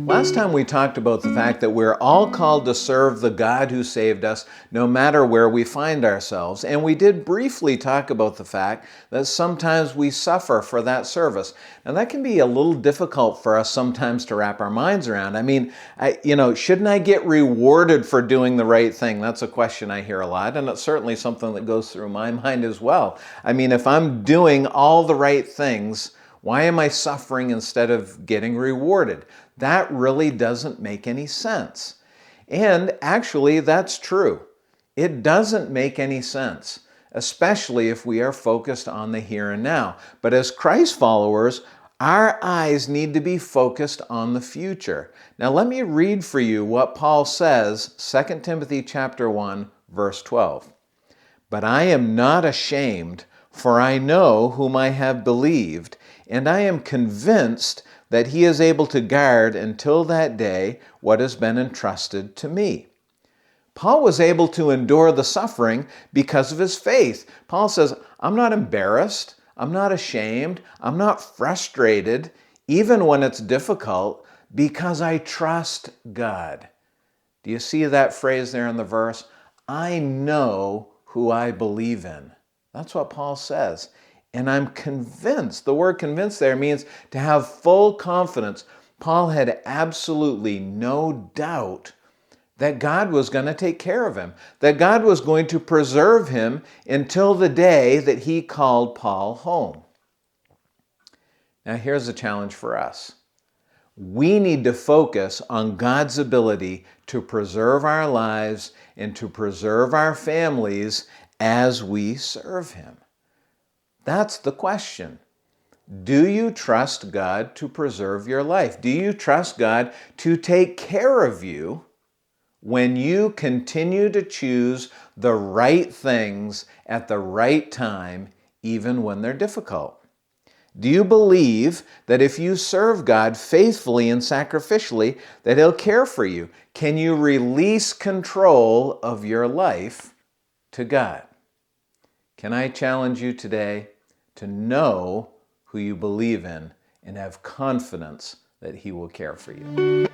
Last time we talked about the fact that we're all called to serve the God who saved us no matter where we find ourselves. And we did briefly talk about the fact that sometimes we suffer for that service. Now that can be a little difficult for us sometimes to wrap our minds around. I mean, shouldn't I get rewarded for doing the right thing? That's a question I hear a lot, and it's certainly something that goes through my mind as well. I mean, if I'm doing all the right things, why am I suffering instead of getting rewarded? That really doesn't make any sense. And actually, that's true. It doesn't make any sense, especially if we are focused on the here and now. But as Christ followers, our eyes need to be focused on the future. Now let me read for you what Paul says, 2 Timothy chapter 1, verse 12. But I am not ashamed, for I know whom I have believed, and I am convinced that he is able to guard until that day what has been entrusted to me. Paul was able to endure the suffering because of his faith. Paul says, I'm not embarrassed, I'm not ashamed, I'm not frustrated, even when it's difficult, because I trust God. Do you see that phrase there in the verse? I know who I believe in. That's what Paul says. And I'm convinced. The word convinced there means to have full confidence. Paul had absolutely no doubt that God was going to take care of him, that God was going to preserve him until the day that he called Paul home. Now here's a challenge for us. We need to focus on God's ability to preserve our lives and to preserve our families as we serve him. That's the question. Do you trust God to preserve your life? Do you trust God to take care of you when you continue to choose the right things at the right time, even when they're difficult? Do you believe that if you serve God faithfully and sacrificially, that He'll care for you? Can you release control of your life to God? Can I challenge you today to know who you believe in and have confidence that He will care for you?